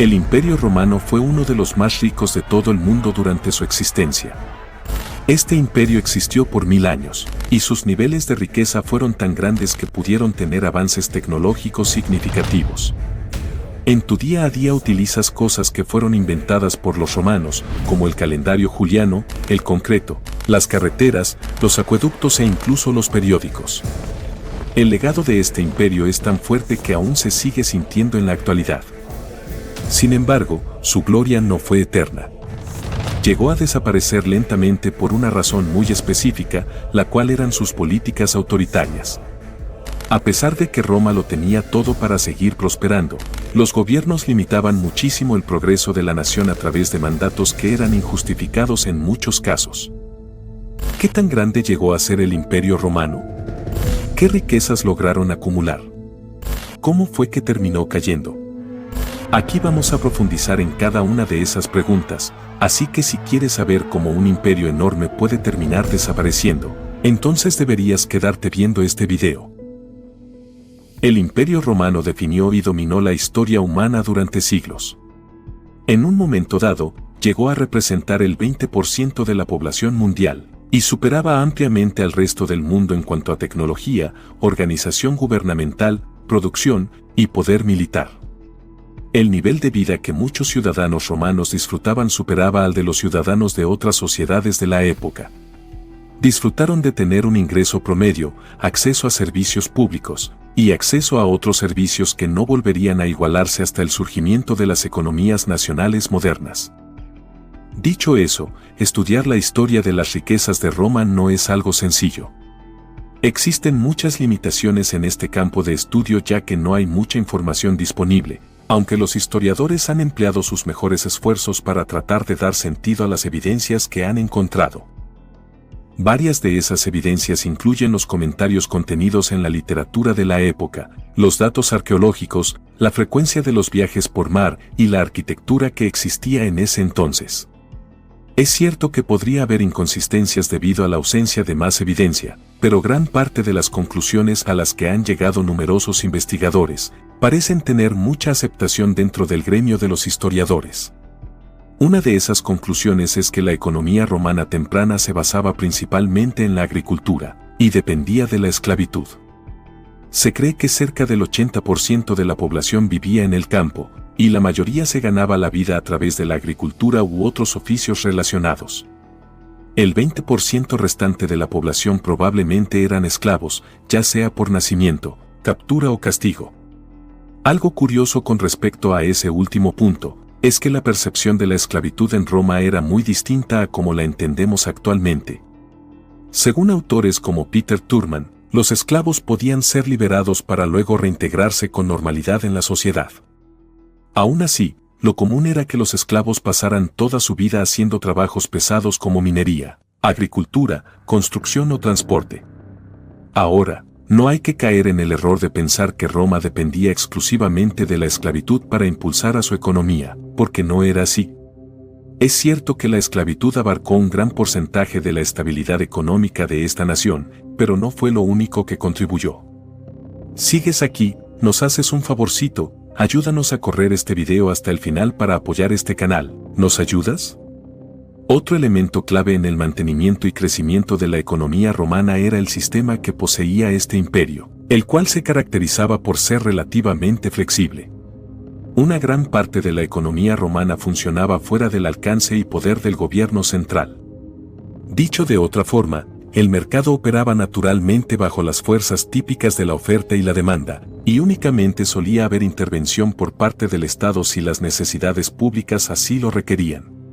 El Imperio Romano fue uno de los más ricos de todo el mundo durante su existencia. Este imperio existió por 1000 años, y sus niveles de riqueza fueron tan grandes que pudieron tener avances tecnológicos significativos. En tu día a día utilizas cosas que fueron inventadas por los romanos, como el calendario juliano, el concreto, las carreteras, los acueductos e incluso los periódicos. El legado de este imperio es tan fuerte que aún se sigue sintiendo en la actualidad. Sin embargo, su gloria no fue eterna. Llegó a desaparecer lentamente por una razón muy específica, la cual eran sus políticas autoritarias. A pesar de que Roma lo tenía todo para seguir prosperando, los gobiernos limitaban muchísimo el progreso de la nación a través de mandatos que eran injustificados en muchos casos. ¿Qué tan grande llegó a ser el Imperio Romano? ¿Qué riquezas lograron acumular? ¿Cómo fue que terminó cayendo? Aquí vamos a profundizar en cada una de esas preguntas, así que si quieres saber cómo un imperio enorme puede terminar desapareciendo, entonces deberías quedarte viendo este video. El Imperio Romano definió y dominó la historia humana durante siglos. En un momento dado, llegó a representar el 20% de la población mundial, y superaba ampliamente al resto del mundo en cuanto a tecnología, organización gubernamental, producción y poder militar. El nivel de vida que muchos ciudadanos romanos disfrutaban superaba al de los ciudadanos de otras sociedades de la época. Disfrutaron de tener un ingreso promedio, acceso a servicios públicos, y acceso a otros servicios que no volverían a igualarse hasta el surgimiento de las economías nacionales modernas. Dicho eso, estudiar la historia de las riquezas de Roma no es algo sencillo. Existen muchas limitaciones en este campo de estudio ya que no hay mucha información disponible, aunque los historiadores han empleado sus mejores esfuerzos para tratar de dar sentido a las evidencias que han encontrado. Varias de esas evidencias incluyen los comentarios contenidos en la literatura de la época, los datos arqueológicos, la frecuencia de los viajes por mar y la arquitectura que existía en ese entonces. Es cierto que podría haber inconsistencias debido a la ausencia de más evidencia, pero gran parte de las conclusiones a las que han llegado numerosos investigadores parecen tener mucha aceptación dentro del gremio de los historiadores. Una de esas conclusiones es que la economía romana temprana se basaba principalmente en la agricultura y dependía de la esclavitud. Se cree que cerca del 80% de la población vivía en el campo, y la mayoría se ganaba la vida a través de la agricultura u otros oficios relacionados. El 20% restante de la población probablemente eran esclavos, ya sea por nacimiento, captura o castigo. Algo curioso con respecto a ese último punto, es que la percepción de la esclavitud en Roma era muy distinta a como la entendemos actualmente. Según autores como Peter Turman, los esclavos podían ser liberados para luego reintegrarse con normalidad en la sociedad. Aún así, lo común era que los esclavos pasaran toda su vida haciendo trabajos pesados como minería, agricultura, construcción o transporte. Ahora, no hay que caer en el error de pensar que Roma dependía exclusivamente de la esclavitud para impulsar a su economía, porque no era así. Es cierto que la esclavitud abarcó un gran porcentaje de la estabilidad económica de esta nación, pero no fue lo único que contribuyó. ¿Sigues aquí? ¿Nos haces un favorcito? Ayúdanos a correr este video hasta el final para apoyar este canal. ¿Nos ayudas? Otro elemento clave en el mantenimiento y crecimiento de la economía romana era el sistema que poseía este imperio, el cual se caracterizaba por ser relativamente flexible. Una gran parte de la economía romana funcionaba fuera del alcance y poder del gobierno central. Dicho de otra forma, el mercado operaba naturalmente bajo las fuerzas típicas de la oferta y la demanda, y únicamente solía haber intervención por parte del Estado si las necesidades públicas así lo requerían.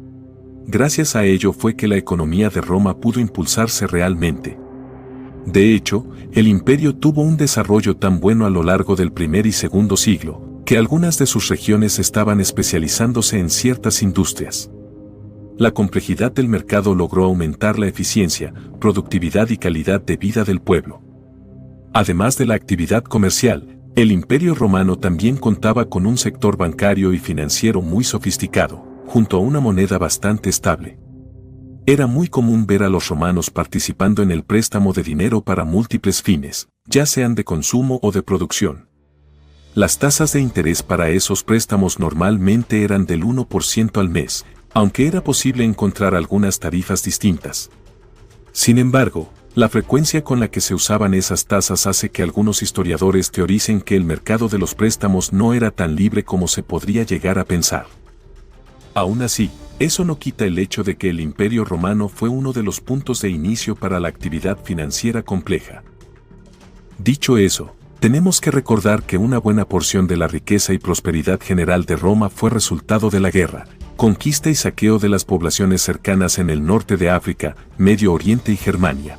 Gracias a ello fue que la economía de Roma pudo impulsarse realmente. De hecho, el imperio tuvo un desarrollo tan bueno a lo largo del primer y segundo siglo, que algunas de sus regiones estaban especializándose en ciertas industrias. La complejidad del mercado logró aumentar la eficiencia, productividad y calidad de vida del pueblo. Además de la actividad comercial, el Imperio Romano también contaba con un sector bancario y financiero muy sofisticado, junto a una moneda bastante estable. Era muy común ver a los romanos participando en el préstamo de dinero para múltiples fines, ya sean de consumo o de producción. Las tasas de interés para esos préstamos normalmente eran del 1% al mes, aunque era posible encontrar algunas tarifas distintas. Sin embargo, la frecuencia con la que se usaban esas tasas hace que algunos historiadores teoricen que el mercado de los préstamos no era tan libre como se podría llegar a pensar. Aún así, eso no quita el hecho de que el Imperio Romano fue uno de los puntos de inicio para la actividad financiera compleja. Dicho eso, tenemos que recordar que una buena porción de la riqueza y prosperidad general de Roma fue resultado de la guerra, conquista y saqueo de las poblaciones cercanas en el norte de África, Medio Oriente y Germania.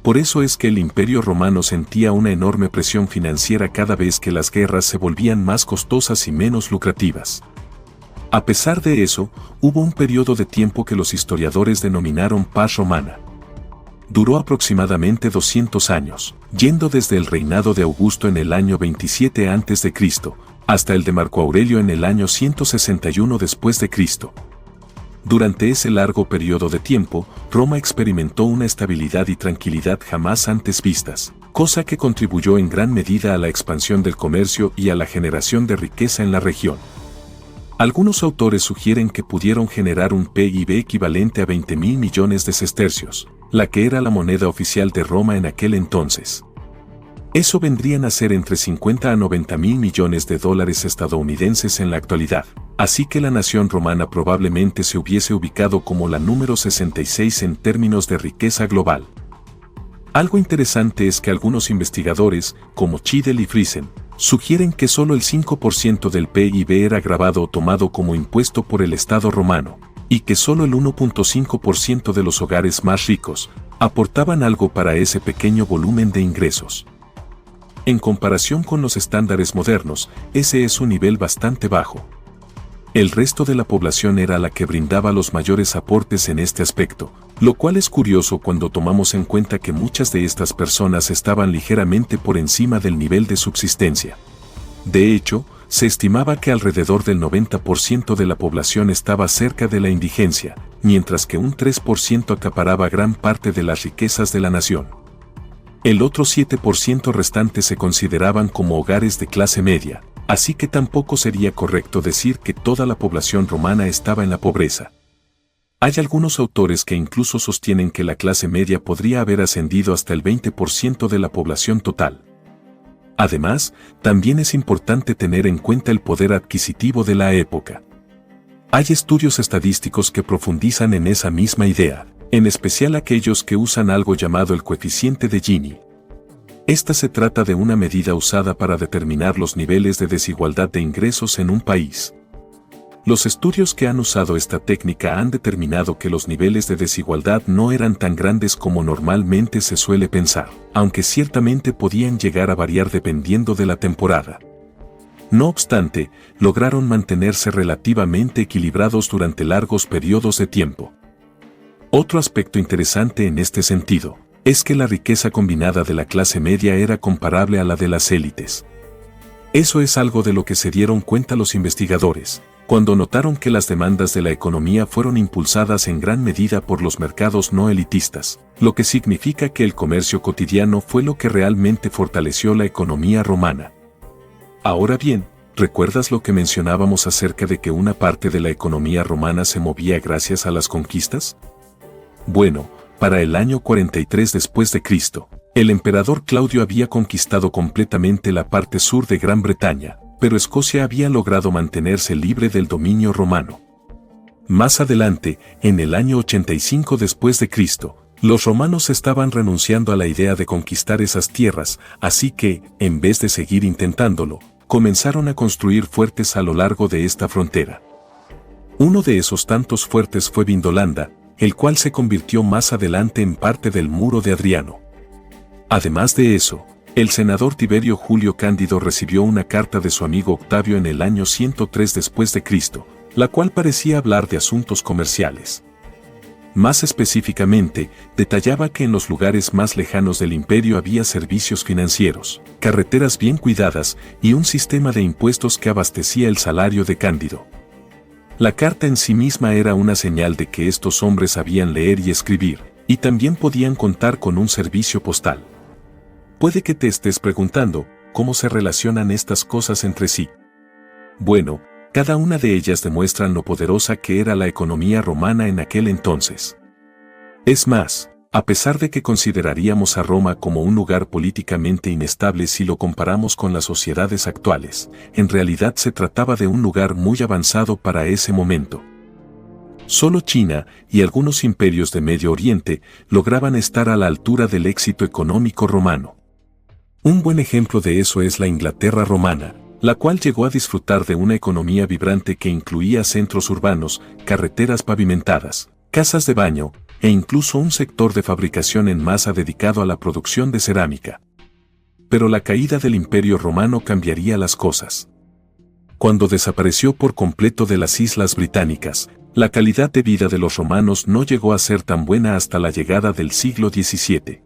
Por eso es que el Imperio Romano sentía una enorme presión financiera cada vez que las guerras se volvían más costosas y menos lucrativas. A pesar de eso, hubo un periodo de tiempo que los historiadores denominaron paz romana. Duró aproximadamente 200 años, yendo desde el reinado de Augusto en el año 27 a.C. hasta el de Marco Aurelio en el año 161 después de Cristo. Durante ese largo periodo de tiempo, Roma experimentó una estabilidad y tranquilidad jamás antes vistas, cosa que contribuyó en gran medida a la expansión del comercio y a la generación de riqueza en la región. Algunos autores sugieren que pudieron generar un PIB equivalente a 20.000 millones de sestercios, la que era la moneda oficial de Roma en aquel entonces. Eso vendrían a ser entre 50 a 90.000 millones de dólares estadounidenses en la actualidad, así que la nación romana probablemente se hubiese ubicado como la número 66 en términos de riqueza global. Algo interesante es que algunos investigadores, como Chidel y Friesen, sugieren que solo el 5% del PIB era grabado o tomado como impuesto por el Estado romano, y que solo el 1.5% de los hogares más ricos aportaban algo para ese pequeño volumen de ingresos. En comparación con los estándares modernos, ese es un nivel bastante bajo. El resto de la población era la que brindaba los mayores aportes en este aspecto, lo cual es curioso cuando tomamos en cuenta que muchas de estas personas estaban ligeramente por encima del nivel de subsistencia. De hecho, se estimaba que alrededor del 90% de la población estaba cerca de la indigencia, mientras que un 3% acaparaba gran parte de las riquezas de la nación. El otro 7% restante se consideraban como hogares de clase media, así que tampoco sería correcto decir que toda la población romana estaba en la pobreza. Hay algunos autores que incluso sostienen que la clase media podría haber ascendido hasta el 20% de la población total. Además, también es importante tener en cuenta el poder adquisitivo de la época. Hay estudios estadísticos que profundizan en esa misma idea, en especial aquellos que usan algo llamado el coeficiente de Gini. Esta se trata de una medida usada para determinar los niveles de desigualdad de ingresos en un país. Los estudios que han usado esta técnica han determinado que los niveles de desigualdad no eran tan grandes como normalmente se suele pensar, aunque ciertamente podían llegar a variar dependiendo de la temporada. No obstante, lograron mantenerse relativamente equilibrados durante largos periodos de tiempo. Otro aspecto interesante en este sentido es que la riqueza combinada de la clase media era comparable a la de las élites. Eso es algo de lo que se dieron cuenta los investigadores, cuando notaron que las demandas de la economía fueron impulsadas en gran medida por los mercados no elitistas, lo que significa que el comercio cotidiano fue lo que realmente fortaleció la economía romana. Ahora bien, ¿recuerdas lo que mencionábamos acerca de que una parte de la economía romana se movía gracias a las conquistas? Bueno, para el año 43 después de Cristo, el emperador Claudio había conquistado completamente la parte sur de Gran Bretaña, pero Escocia había logrado mantenerse libre del dominio romano. Más adelante, en el año 85 después de Cristo, los romanos estaban renunciando a la idea de conquistar esas tierras, así que, en vez de seguir intentándolo, comenzaron a construir fuertes a lo largo de esta frontera. Uno de esos tantos fuertes fue Vindolanda, el cual se convirtió más adelante en parte del Muro de Adriano. Además de eso, el senador Tiberio Julio Cándido recibió una carta de su amigo Octavio en el año 103 después de Cristo, la cual parecía hablar de asuntos comerciales. Más específicamente, detallaba que en los lugares más lejanos del imperio había servicios financieros, carreteras bien cuidadas y un sistema de impuestos que abastecía el salario de Cándido. La carta en sí misma era una señal de que estos hombres sabían leer y escribir, y también podían contar con un servicio postal. Puede que te estés preguntando, cómo se relacionan estas cosas entre sí. Bueno, cada una de ellas demuestran lo poderosa que era la economía romana en aquel entonces. Es más, a pesar de que consideraríamos a Roma como un lugar políticamente inestable si lo comparamos con las sociedades actuales, en realidad se trataba de un lugar muy avanzado para ese momento. Solo China y algunos imperios de Medio Oriente lograban estar a la altura del éxito económico romano. Un buen ejemplo de eso es la Inglaterra romana, la cual llegó a disfrutar de una economía vibrante que incluía centros urbanos, carreteras pavimentadas, casas de baño, e incluso un sector de fabricación en masa dedicado a la producción de cerámica. Pero la caída del Imperio Romano cambiaría las cosas. Cuando desapareció por completo de las Islas Británicas, la calidad de vida de los romanos no llegó a ser tan buena hasta la llegada del siglo XVII.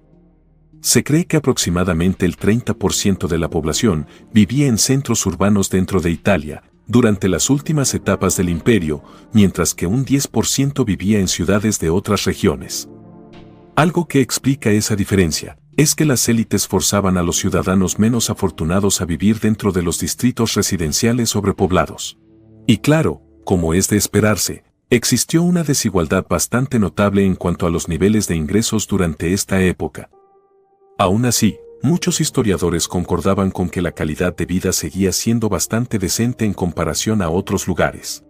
Se cree que aproximadamente el 30% de la población vivía en centros urbanos dentro de Italia, durante las últimas etapas del imperio, mientras que un 10% vivía en ciudades de otras regiones. Algo que explica esa diferencia es que las élites forzaban a los ciudadanos menos afortunados a vivir dentro de los distritos residenciales sobrepoblados. Y claro, como es de esperarse, existió una desigualdad bastante notable en cuanto a los niveles de ingresos durante esta época. Aún así, muchos historiadores concordaban con que la calidad de vida seguía siendo bastante decente en comparación a otros lugares.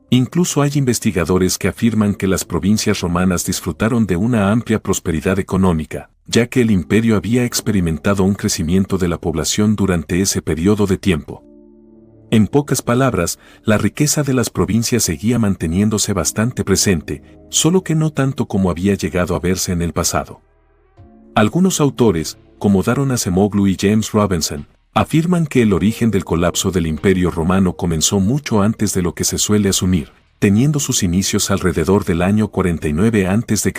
Incluso hay investigadores que afirman que las provincias romanas disfrutaron de una amplia prosperidad económica, ya que el imperio había experimentado un crecimiento de la población durante ese periodo de tiempo. En pocas palabras, la riqueza de las provincias seguía manteniéndose bastante presente, solo que no tanto como había llegado a verse en el pasado. Algunos autores, como Daron Acemoglu y James Robinson, afirman que el origen del colapso del Imperio Romano comenzó mucho antes de lo que se suele asumir, teniendo sus inicios alrededor del año 49 a.C.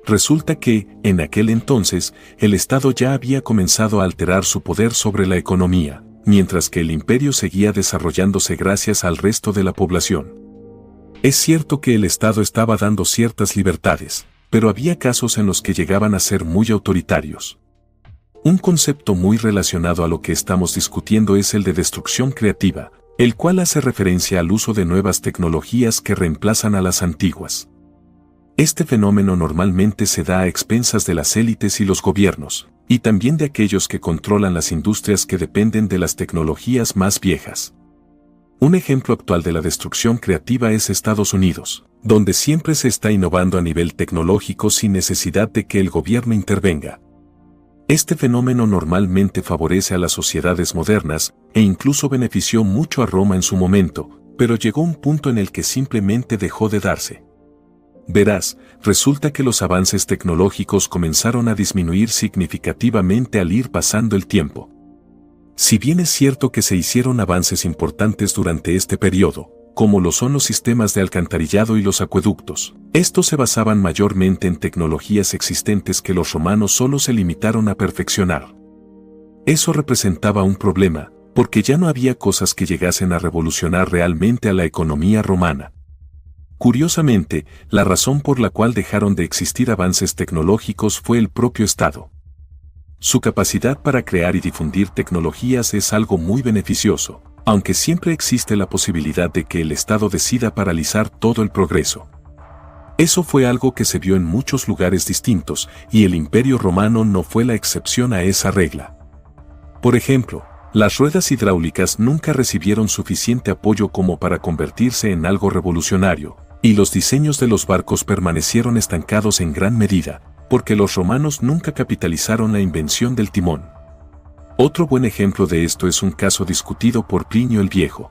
Resulta que, en aquel entonces, el Estado ya había comenzado a alterar su poder sobre la economía, mientras que el imperio seguía desarrollándose gracias al resto de la población. Es cierto que el Estado estaba dando ciertas libertades, pero había casos en los que llegaban a ser muy autoritarios. Un concepto muy relacionado a lo que estamos discutiendo es el de destrucción creativa, el cual hace referencia al uso de nuevas tecnologías que reemplazan a las antiguas. Este fenómeno normalmente se da a expensas de las élites y los gobiernos, y también de aquellos que controlan las industrias que dependen de las tecnologías más viejas. Un ejemplo actual de la destrucción creativa es Estados Unidos, donde siempre se está innovando a nivel tecnológico sin necesidad de que el gobierno intervenga. Este fenómeno normalmente favorece a las sociedades modernas e incluso benefició mucho a Roma en su momento, pero llegó un punto en el que simplemente dejó de darse. Verás, resulta que los avances tecnológicos comenzaron a disminuir significativamente al ir pasando el tiempo. Si bien es cierto que se hicieron avances importantes durante este periodo, como lo son los sistemas de alcantarillado y los acueductos, estos se basaban mayormente en tecnologías existentes que los romanos solo se limitaron a perfeccionar. Eso representaba un problema, porque ya no había cosas que llegasen a revolucionar realmente a la economía romana. Curiosamente, la razón por la cual dejaron de existir avances tecnológicos fue el propio Estado. Su capacidad para crear y difundir tecnologías es algo muy beneficioso, aunque siempre existe la posibilidad de que el Estado decida paralizar todo el progreso. Eso fue algo que se vio en muchos lugares distintos, y el Imperio Romano no fue la excepción a esa regla. Por ejemplo, las ruedas hidráulicas nunca recibieron suficiente apoyo como para convertirse en algo revolucionario, y los diseños de los barcos permanecieron estancados en gran medida, porque los romanos nunca capitalizaron la invención del timón. Otro buen ejemplo de esto es un caso discutido por Plinio el Viejo.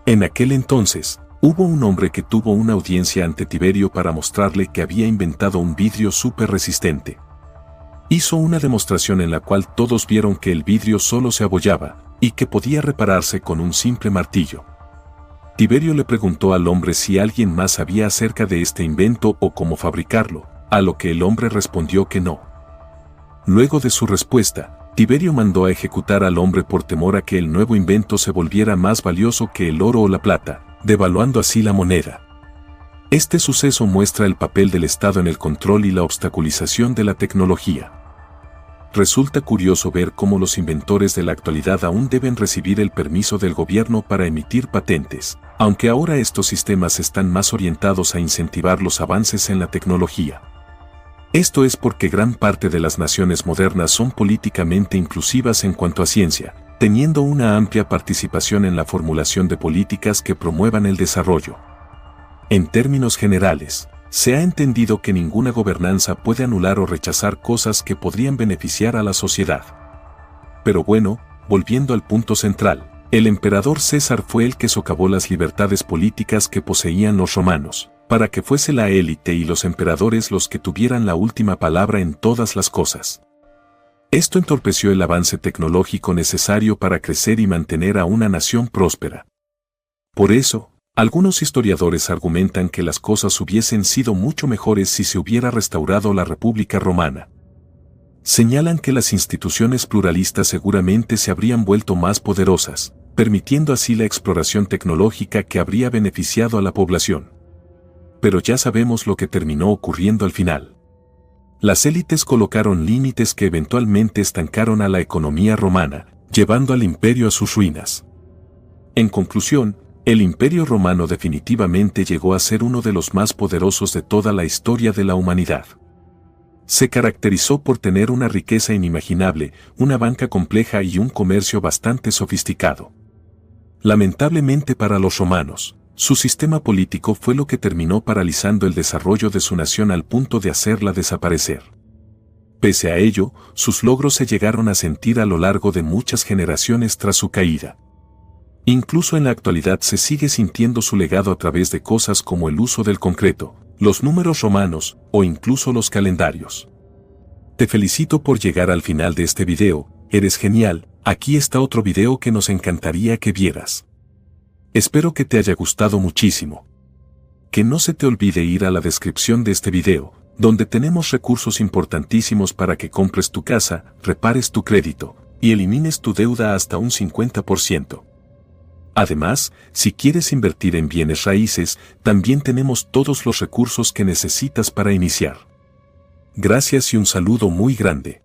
En aquel entonces, hubo un hombre que tuvo una audiencia ante Tiberio para mostrarle que había inventado un vidrio súper resistente. Hizo una demostración en la cual todos vieron que el vidrio solo se abollaba, y que podía repararse con un simple martillo. Tiberio le preguntó al hombre si alguien más sabía acerca de este invento o cómo fabricarlo, a lo que el hombre respondió que no. Luego de su respuesta, Tiberio mandó a ejecutar al hombre por temor a que el nuevo invento se volviera más valioso que el oro o la plata, devaluando así la moneda. Este suceso muestra el papel del Estado en el control y la obstaculización de la tecnología. resulta curioso ver cómo los inventores de la actualidad aún deben recibir el permiso del gobierno para emitir patentes, aunque ahora estos sistemas están más orientados a incentivar los avances en la tecnología. Esto es porque gran parte de las naciones modernas son políticamente inclusivas en cuanto a ciencia, teniendo una amplia participación en la formulación de políticas que promuevan el desarrollo. En términos generales, se ha entendido que ninguna gobernanza puede anular o rechazar cosas que podrían beneficiar a la sociedad. Pero bueno, volviendo al punto central, el emperador César fue el que socavó las libertades políticas que poseían los romanos, para que fuese la élite y los emperadores los que tuvieran la última palabra en todas las cosas. Esto entorpeció el avance tecnológico necesario para crecer y mantener a una nación próspera. Por eso, algunos historiadores argumentan que las cosas hubiesen sido mucho mejores si se hubiera restaurado la República Romana. Señalan que las instituciones pluralistas seguramente se habrían vuelto más poderosas, permitiendo así la exploración tecnológica que habría beneficiado a la población. Pero ya sabemos lo que terminó ocurriendo al final. Las élites colocaron límites que eventualmente estancaron a la economía romana, llevando al imperio a sus ruinas. En conclusión, el Imperio Romano definitivamente llegó a ser uno de los más poderosos de toda la historia de la humanidad. Se caracterizó por tener una riqueza inimaginable, una banca compleja y un comercio bastante sofisticado. Lamentablemente para los romanos, su sistema político fue lo que terminó paralizando el desarrollo de su nación al punto de hacerla desaparecer. Pese a ello, sus logros se llegaron a sentir a lo largo de muchas generaciones tras su caída. Incluso en la actualidad se sigue sintiendo su legado a través de cosas como el uso del concreto, los números romanos o incluso los calendarios. Te felicito por llegar al final de este video, eres genial, aquí está otro video que nos encantaría que vieras. Espero que te haya gustado muchísimo. Que no se te olvide ir a la descripción de este video, donde tenemos recursos importantísimos para que compres tu casa, repares tu crédito y elimines tu deuda hasta un 50%. Además, si quieres invertir en bienes raíces, también tenemos todos los recursos que necesitas para iniciar. Gracias y un saludo muy grande.